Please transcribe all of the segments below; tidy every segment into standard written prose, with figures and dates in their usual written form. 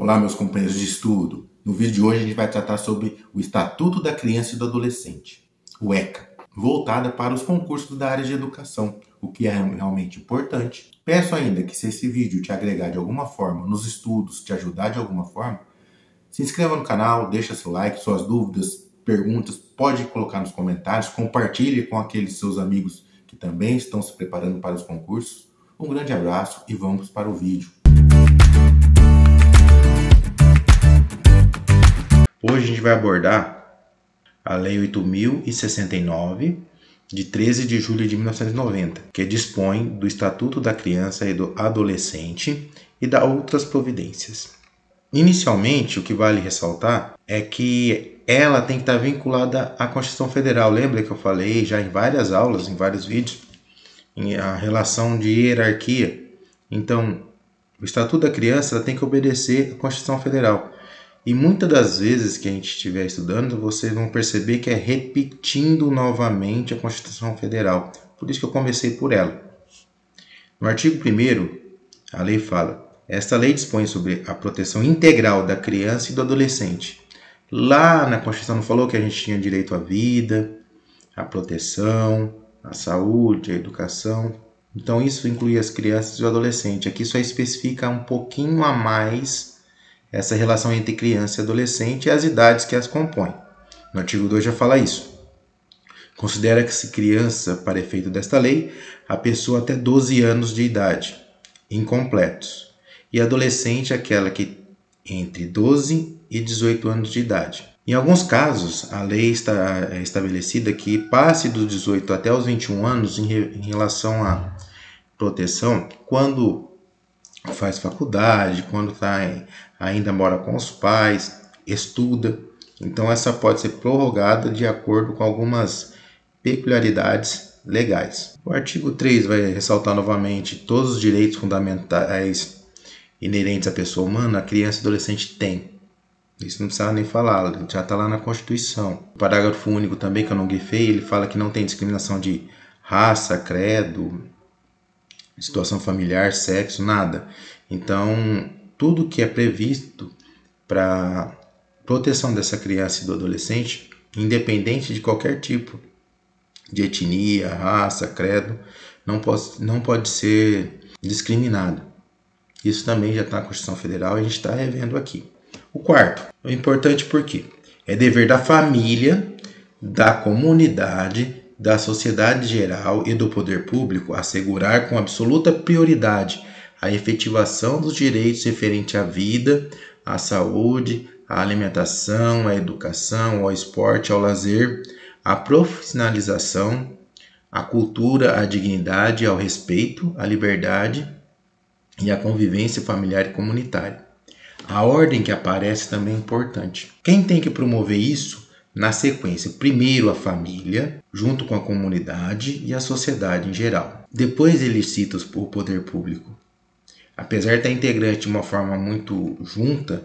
Olá, meus companheiros de estudo. No vídeo de hoje a gente vai tratar sobre o Estatuto da Criança e do Adolescente, o ECA, voltada para os concursos da área de educação, o que é realmente importante. Peço ainda que, se esse vídeo te agregar de alguma forma nos estudos, te ajudar de alguma forma, se inscreva no canal, deixa seu like, suas dúvidas, perguntas, pode colocar nos comentários, compartilhe com aqueles seus amigos que também estão se preparando para os concursos. Um grande abraço e vamos para o vídeo. Hoje a gente vai abordar a Lei 8.069, de 13 de julho de 1990, que dispõe do Estatuto da Criança e do Adolescente e da outras providências. Inicialmente, o que vale ressaltar é que ela tem que estar vinculada à Constituição Federal. Lembra que eu falei já em várias aulas, em vários vídeos, a relação de hierarquia? Então, o Estatuto da Criança tem que obedecer à Constituição Federal. E muitas das vezes que a gente estiver estudando, vocês vão perceber que é repetindo novamente a Constituição Federal. Por isso que eu comecei por ela. No artigo 1º, a lei fala: esta lei dispõe sobre a proteção integral da criança e do adolescente. Lá na Constituição não falou que a gente tinha direito à vida, à proteção, à saúde, à educação. Então isso inclui as crianças e o adolescente. Aqui só especifica um pouquinho a mais essa relação entre criança e adolescente e as idades que as compõem. No artigo 2 já fala isso. Considera-se criança, para efeito desta lei, a pessoa até 12 anos de idade, incompletos, e adolescente aquela que entre 12 e 18 anos de idade. Em alguns casos, a lei está estabelecida que passe dos 18 até os 21 anos em relação à proteção quando faz faculdade, quando ainda mora com os pais, estuda. Então essa pode ser prorrogada de acordo com algumas peculiaridades legais. O artigo 3 vai ressaltar novamente todos os direitos fundamentais inerentes à pessoa humana, a criança e adolescente tem. Isso não precisa nem falar, já está lá na Constituição. O parágrafo único também, que eu não grifei, ele fala que não tem discriminação de raça, credo, situação familiar, sexo, nada. Então, tudo que é previsto para proteção dessa criança e do adolescente, independente de qualquer tipo de etnia, raça, credo, não pode ser discriminado. Isso também já está na Constituição Federal e a gente está revendo aqui. O quarto, é importante porque é dever da família, da comunidade, da sociedade geral e do poder público assegurar com absoluta prioridade a efetivação dos direitos referentes à vida, à saúde, à alimentação, à educação, ao esporte, ao lazer, à profissionalização, à cultura, à dignidade, ao respeito, à liberdade e à convivência familiar e comunitária. A ordem que aparece também é importante. Quem tem que promover isso? Na sequência, primeiro a família, junto com a comunidade e a sociedade em geral. Depois ele cita o poder público. Apesar de estar integrante de uma forma muito junta,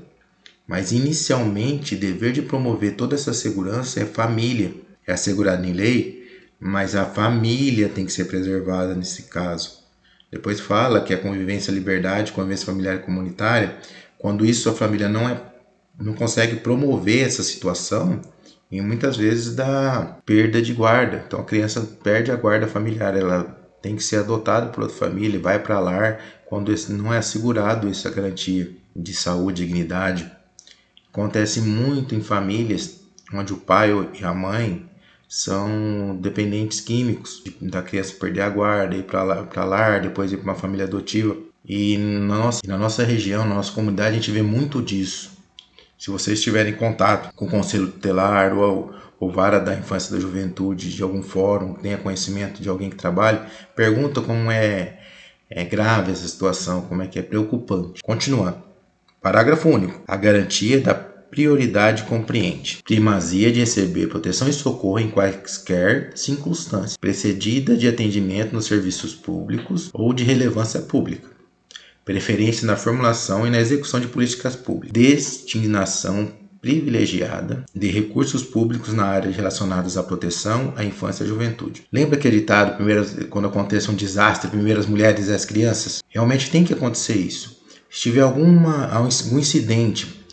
mas inicialmente o dever de promover toda essa segurança é família. É assegurado em lei, mas a família tem que ser preservada nesse caso. Depois fala que a convivência, a liberdade, convivência familiar e comunitária, quando isso a família não consegue promover essa situação, e muitas vezes dá perda de guarda. Então a criança perde a guarda familiar, ela tem que ser adotada por outra família, vai para lar quando não é assegurado essa garantia de saúde e dignidade. Acontece muito em famílias onde o pai e a mãe são dependentes químicos, da criança perder a guarda, ir para lar, depois ir para uma família adotiva. E na nossa região, na nossa comunidade, a gente vê muito disso. Se vocês tiverem contato com o Conselho Tutelar ou Vara da Infância e da Juventude de algum fórum, tenha conhecimento de alguém que trabalhe, pergunta como é grave essa situação, como é que é preocupante. Continuando. Parágrafo único. A garantia da prioridade compreende primazia de receber proteção e socorro em quaisquer circunstâncias, precedida de atendimento nos serviços públicos ou de relevância pública. Preferência na formulação e na execução de políticas públicas. Destinação privilegiada de recursos públicos na área relacionadas à proteção à infância e à juventude. Lembra aquele ditado, quando acontece um desastre, primeiras mulheres e as crianças? Realmente tem que acontecer isso. Se tiver algum incidente,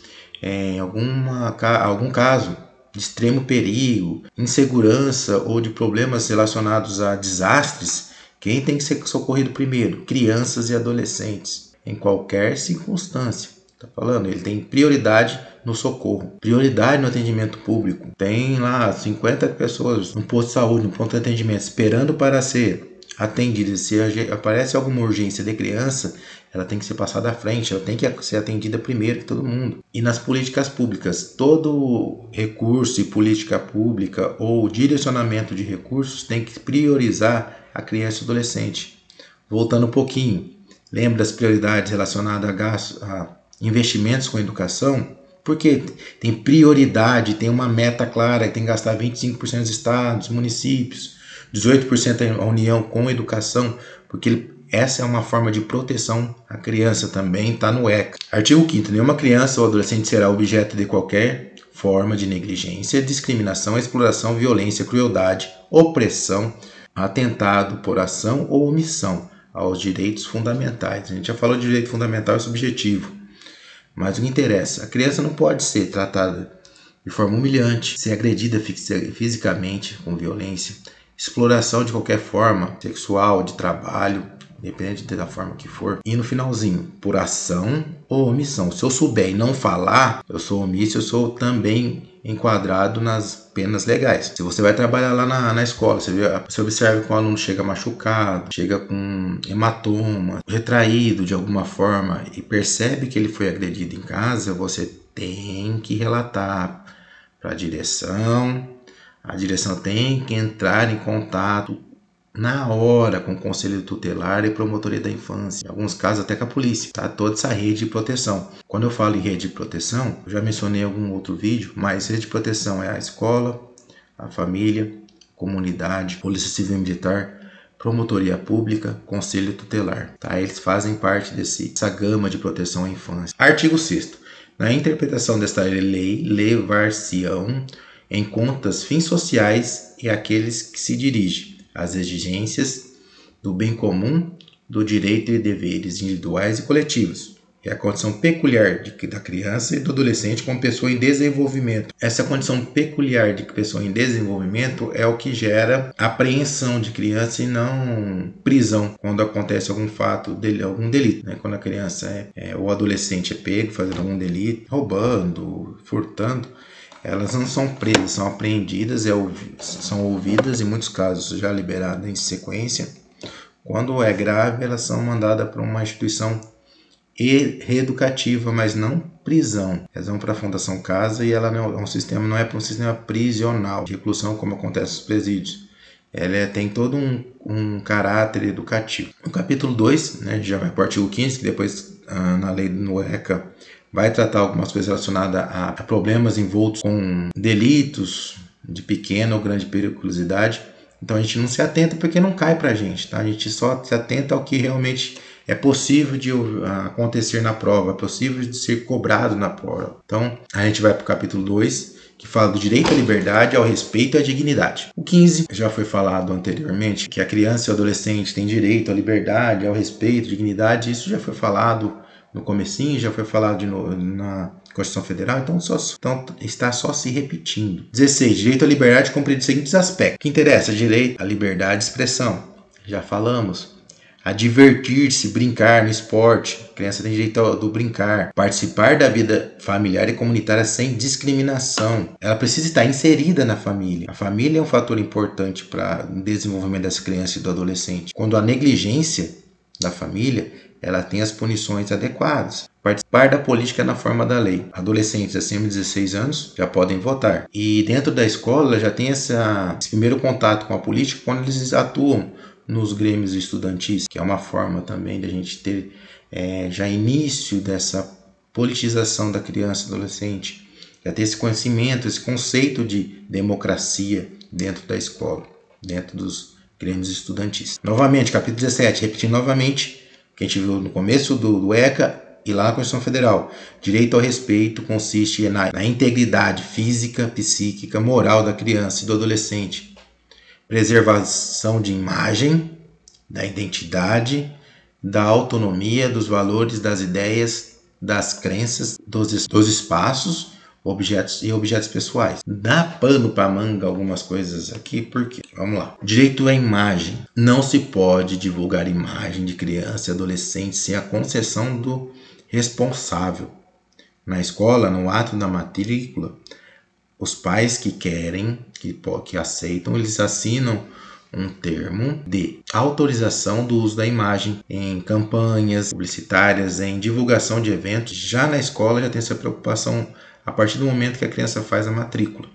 algum caso de extremo perigo, insegurança ou de problemas relacionados a desastres, quem tem que ser socorrido primeiro? Crianças e adolescentes, em qualquer circunstância. Tá falando? Ele tem prioridade no socorro, prioridade no atendimento público. Tem lá 50 pessoas no posto de saúde, no pronto de atendimento, esperando para ser atendida. Se aparece alguma urgência de criança, ela tem que ser passada à frente, ela tem que ser atendida primeiro que todo mundo. E nas políticas públicas, todo recurso e política pública ou direcionamento de recursos tem que priorizar a criança e o adolescente. Voltando um pouquinho, lembra das prioridades relacionadas a investimentos com educação? Porque tem prioridade, tem uma meta clara, tem que gastar 25% dos estados, municípios, 18% a União com educação, porque essa é uma forma de proteção à criança também, está no ECA. Artigo 5º. Nenhuma criança ou adolescente será objeto de qualquer forma de negligência, discriminação, exploração, violência, crueldade, opressão, atentado por ação ou omissão aos direitos fundamentais. A gente já falou de direito fundamental e subjetivo, mas o que interessa, a criança não pode ser tratada de forma humilhante, ser agredida fisicamente com violência, exploração de qualquer forma, sexual, de trabalho, depende da forma que for. E no finalzinho, por ação ou omissão. Se eu souber e não falar, eu sou omisso, eu sou também enquadrado nas penas legais. Se você vai trabalhar lá na escola, você observa que o aluno chega machucado, chega com hematoma, retraído de alguma forma e percebe que ele foi agredido em casa, você tem que relatar para a direção. A direção tem que entrar em contato na hora com o Conselho Tutelar e Promotoria da Infância, em alguns casos até com a polícia, tá? Toda essa rede de proteção. Quando eu falo em rede de proteção, eu já mencionei em algum outro vídeo, mas rede de proteção é a escola, a família, comunidade, Polícia Civil e Militar, Promotoria Pública, Conselho Tutelar, tá? Eles fazem parte dessa gama de proteção à infância. Artigo 6º. Na interpretação desta lei, levar-se-ão em contas fins sociais e aqueles que se dirigem às exigências do bem comum, do direito e deveres individuais e coletivos, e a condição peculiar da criança e do adolescente como pessoa em desenvolvimento. Essa condição peculiar de pessoa em desenvolvimento é o que gera apreensão de criança e não prisão, quando acontece algum fato, algum delito, né? Quando a criança ou adolescente é pego fazendo algum delito, roubando, furtando, elas não são presas, são apreendidas, são ouvidas, em muitos casos já liberadas em sequência. Quando é grave, elas são mandadas para uma instituição reeducativa, mas não prisão. Elas vão para a Fundação Casa e ela não é um sistema prisional de reclusão como acontece nos presídios. Ela tem todo um caráter educativo. No capítulo 2, né, já vai para o artigo 15, que depois na lei do ECA vai tratar algumas coisas relacionadas a problemas envoltos com delitos de pequena ou grande periculosidade. Então a gente não se atenta porque não cai para a gente, tá? A gente só se atenta ao que realmente é possível de acontecer na prova, é possível de ser cobrado na prova. Então a gente vai para o capítulo 2, que fala do direito à liberdade, ao respeito e à dignidade. O 15 já foi falado anteriormente, que a criança e o adolescente têm direito à liberdade, ao respeito, à dignidade. Isso já foi falado no comecinho, já foi falado na Constituição Federal, então está só se repetindo. 16. Direito à liberdade compreende os seguintes aspectos. O que interessa? Direito à liberdade de expressão. Já falamos. A divertir-se, brincar no esporte. A criança tem direito ao brincar. Participar da vida familiar e comunitária sem discriminação. Ela precisa estar inserida na família. A família é um fator importante para o desenvolvimento dessa criança e do adolescente. Quando há negligência da família, ela tem as punições adequadas. Participar da política na forma da lei. Adolescentes acima de 16 anos já podem votar. E dentro da escola já tem esse primeiro contato com a política quando eles atuam nos grêmios estudantis, que é uma forma também de a gente ter já início dessa politização da criança e adolescente. Já ter esse conhecimento, esse conceito de democracia dentro da escola, dentro dos grêmios estudantis. Novamente, capítulo 17, repetindo novamente, que a gente viu no começo do ECA e lá na Constituição Federal. Direito ao respeito consiste na integridade física, psíquica, moral da criança e do adolescente. Preservação de imagem, da identidade, da autonomia, dos valores, das ideias, das crenças, dos espaços, objetos e objetos pessoais. Dá pano para manga algumas coisas aqui, porque, vamos lá. Direito à imagem. Não se pode divulgar imagem de criança e adolescente sem a concessão do responsável. Na escola, no ato da matrícula, os pais que querem, que aceitam, eles assinam um termo de autorização do uso da imagem em campanhas publicitárias, em divulgação de eventos. Já na escola já tem essa preocupação a partir do momento que a criança faz a matrícula.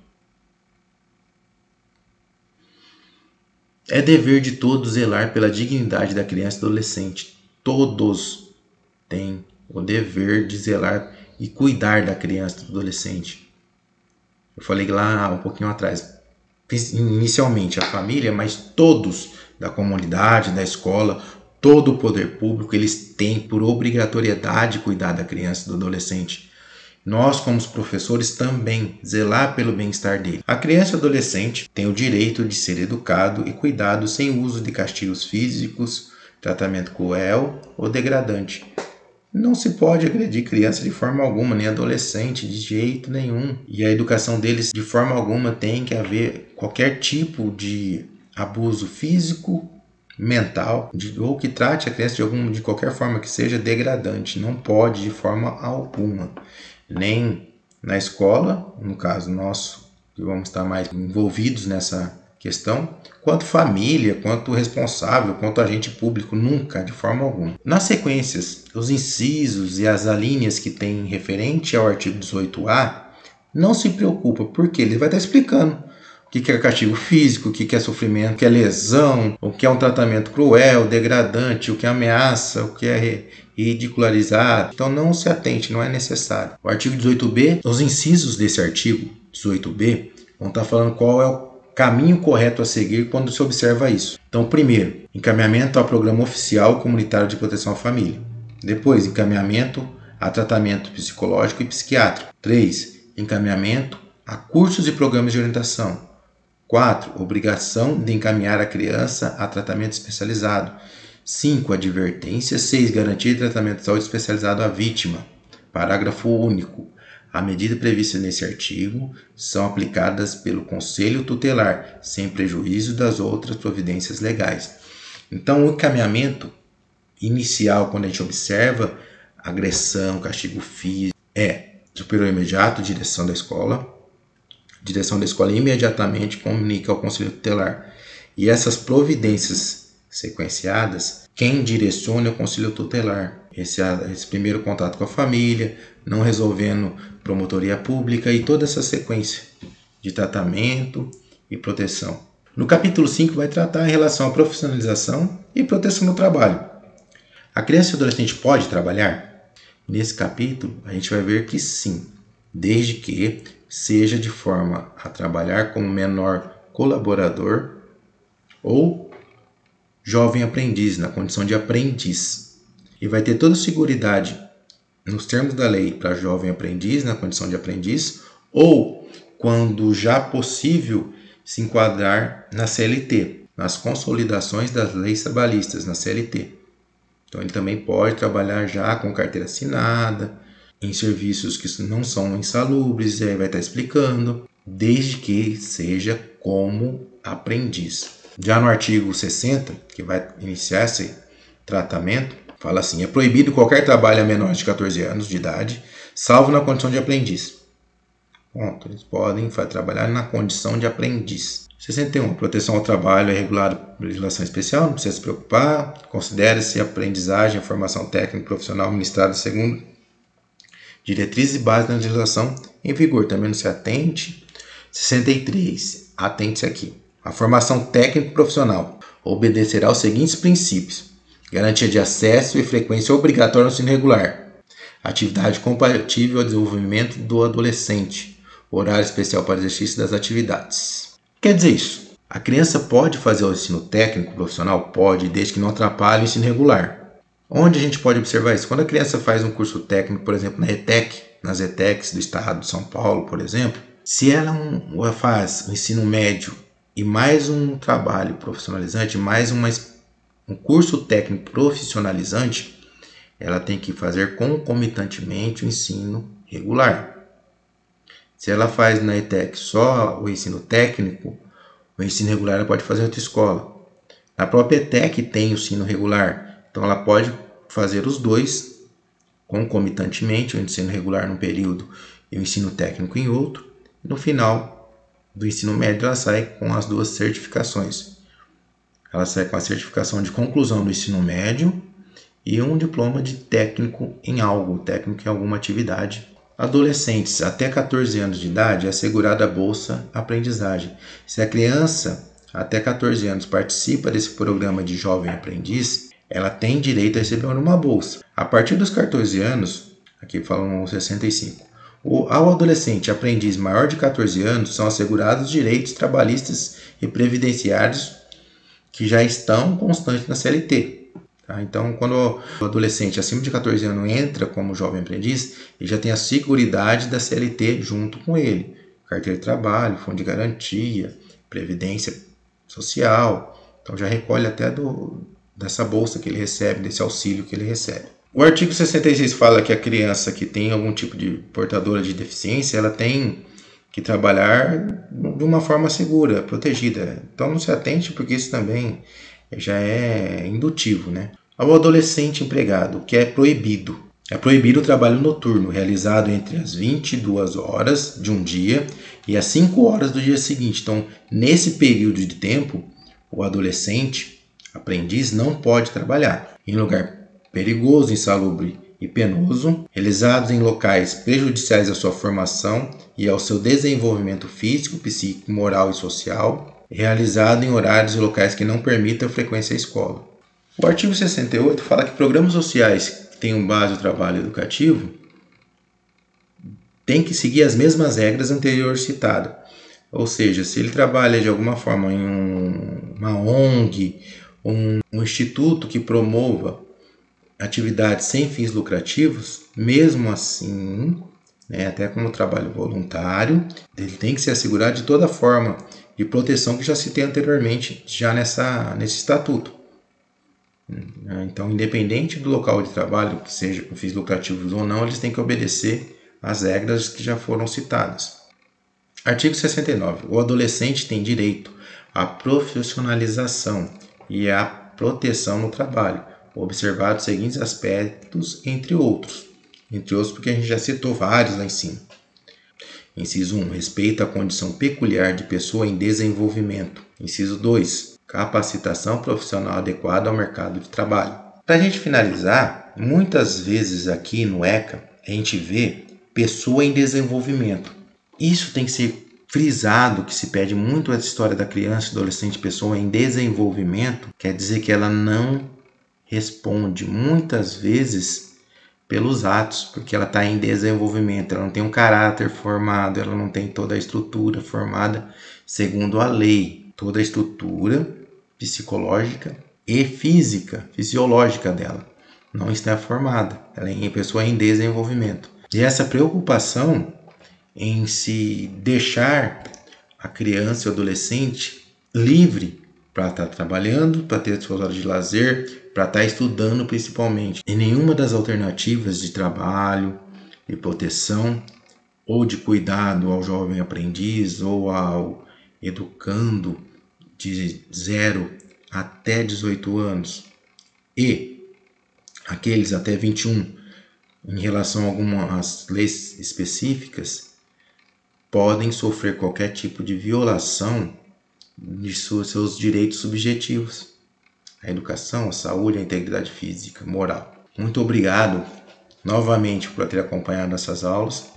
É dever de todos zelar pela dignidade da criança e do adolescente. Todos têm o dever de zelar e cuidar da criança e do adolescente. Eu falei lá um pouquinho atrás, inicialmente a família, mas todos da comunidade, da escola, todo o poder público, eles têm por obrigatoriedade cuidar da criança e do adolescente. Nós, como os professores, também zelar pelo bem-estar dele. A criança e o adolescente têm o direito de ser educado e cuidado sem uso de castigos físicos, tratamento cruel ou degradante. Não se pode agredir criança de forma alguma, nem adolescente, de jeito nenhum. E a educação deles, de forma alguma, tem que haver qualquer tipo de abuso físico, mental, ou que trate a criança de qualquer forma que seja degradante. Não pode de forma alguma. Nem na escola, no caso nosso, que vamos estar mais envolvidos nessa questão, quanto família, quanto responsável, quanto agente público, nunca, de forma alguma. Nas sequências, os incisos e as alíneas que tem referente ao artigo 18A, não se preocupa, porque ele vai estar explicando o que é castigo físico, o que é sofrimento, o que é lesão, o que é um tratamento cruel, degradante, o que é ameaça, o que é ridicularizar. Então não se atente, não é necessário. O artigo 18B, os incisos desse artigo 18B vão estar falando qual é o caminho correto a seguir quando se observa isso. Então, primeiro, encaminhamento ao programa oficial comunitário de proteção à família. Depois, encaminhamento a tratamento psicológico e psiquiátrico. 3. Encaminhamento a cursos e programas de orientação. 4. Obrigação de encaminhar a criança a tratamento especializado. 5. Advertência. 6. Garantia de tratamento de saúde especializado à vítima. Parágrafo único. A medida prevista nesse artigo são aplicadas pelo Conselho Tutelar, sem prejuízo das outras providências legais. Então, o encaminhamento inicial, quando a gente observa agressão, castigo físico, é superior imediato, direção da escola. Direção da escola imediatamente comunica ao Conselho Tutelar. E essas providências sequenciadas, quem direciona é o Conselho Tutelar. Esse primeiro contato com a família, não resolvendo promotoria pública e toda essa sequência de tratamento e proteção. No capítulo 5 vai tratar em relação à profissionalização e proteção no trabalho. A criança e o adolescente pode trabalhar? Nesse capítulo a gente vai ver que sim, desde que seja de forma a trabalhar como menor colaborador ou jovem aprendiz, na condição de aprendiz. E vai ter toda a seguridade nos termos da lei para jovem aprendiz, na condição de aprendiz, ou quando já possível se enquadrar na CLT, nas consolidações das leis trabalhistas, na CLT. Então ele também pode trabalhar já com carteira assinada, em serviços que não são insalubres, e aí vai estar explicando, desde que seja como aprendiz. Já no artigo 60, que vai iniciar esse tratamento, fala assim: é proibido qualquer trabalho a menores de 14 anos de idade, salvo na condição de aprendiz. Ponto. Eles podem trabalhar na condição de aprendiz. 61. Proteção ao trabalho é regulada por legislação especial, não precisa se preocupar. Considere-se aprendizagem e formação técnica profissional ministrada segundo diretrizes e bases da legislação em vigor. Também não se atente. 63. Atente-se aqui. A formação técnico profissional obedecerá aos seguintes princípios: garantia de acesso e frequência obrigatória no ensino regular, atividade compatível ao desenvolvimento do adolescente, horário especial para exercício das atividades. Quer dizer isso? A criança pode fazer o ensino técnico profissional? Pode, desde que não atrapalhe o ensino regular. Onde a gente pode observar isso? Quando a criança faz um curso técnico, por exemplo, na ETEC, nas ETECs do estado de São Paulo, por exemplo, se ela faz o ensino médio e mais um trabalho profissionalizante, mais uma Um curso técnico profissionalizante, ela tem que fazer concomitantemente o ensino regular. Se ela faz na ETEC só o ensino técnico, o ensino regular ela pode fazer em outra escola. A própria ETEC tem o ensino regular, então ela pode fazer os dois concomitantemente, o ensino regular num período e o ensino técnico em outro. E no final do ensino médio ela sai com as duas certificações. Ela sai com a certificação de conclusão do ensino médio e um diploma de técnico em algo, técnico em alguma atividade. Adolescentes até 14 anos de idade é assegurada a bolsa aprendizagem. Se a criança até 14 anos participa desse programa de jovem aprendiz, ela tem direito a receber uma bolsa. A partir dos 14 anos, aqui falam 65, ao adolescente aprendiz maior de 14 anos são assegurados direitos trabalhistas e previdenciários que já estão constantes na CLT. Tá? Então, quando o adolescente acima de 14 anos entra como jovem aprendiz, ele já tem a seguridade da CLT junto com ele. Carteira de trabalho, fundo de garantia, previdência social. Então, já recolhe até dessa bolsa que ele recebe, desse auxílio que ele recebe. O artigo 66 fala que a criança que tem algum tipo de portadora de deficiência, ela tem que trabalhar de uma forma segura, protegida. Então não se atente, porque isso também já é indutivo, né? Ao adolescente empregado, que é proibido. É proibido o trabalho noturno, realizado entre as 22 horas de um dia e as 5 horas do dia seguinte. Então, nesse período de tempo, o adolescente, aprendiz, não pode trabalhar em lugar perigoso, insalubre e penoso, realizados em locais prejudiciais à sua formação e ao seu desenvolvimento físico, psíquico, moral e social, realizado em horários e locais que não permitam a frequência à escola. O artigo 68 fala que programas sociais que tenham base o trabalho educativo têm que seguir as mesmas regras anteriores citadas. Ou seja, se ele trabalha de alguma forma em uma ONG, um instituto que promova atividades sem fins lucrativos, mesmo assim, até como trabalho voluntário, ele tem que se assegurar de toda forma de proteção que já citei anteriormente, já nesse estatuto. Então, independente do local de trabalho, que seja com fins lucrativos ou não, eles têm que obedecer às regras que já foram citadas. Artigo 69. O adolescente tem direito à profissionalização e à proteção no trabalho, observados os seguintes aspectos, entre outros. Entre outros, porque a gente já citou vários lá em cima. Inciso 1. Respeito à condição peculiar de pessoa em desenvolvimento. Inciso 2. Capacitação profissional adequada ao mercado de trabalho. Para a gente finalizar, muitas vezes aqui no ECA, a gente vê pessoa em desenvolvimento. Isso tem que ser frisado, que se pede muito essa história da criança, adolescente, pessoa em desenvolvimento, quer dizer que ela não responde muitas vezes pelos atos, porque ela está em desenvolvimento, ela não tem um caráter formado, ela não tem toda a estrutura formada segundo a lei, toda a estrutura psicológica e física, fisiológica dela não está formada, ela é uma pessoa em desenvolvimento. E essa preocupação em se deixar a criança e o adolescente livre para estar trabalhando, para ter suas horas de lazer, para estar estudando principalmente. E nenhuma das alternativas de trabalho, de proteção ou de cuidado ao jovem aprendiz ou ao educando de 0 até 18 anos e aqueles até 21, em relação a algumas leis específicas, podem sofrer qualquer tipo de violação de seus direitos subjetivos, a educação, a saúde, a integridade física, moral. Muito obrigado novamente por ter acompanhado essas aulas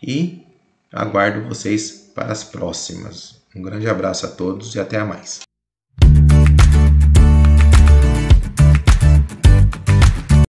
e aguardo vocês para as próximas. Um grande abraço a todos e até mais.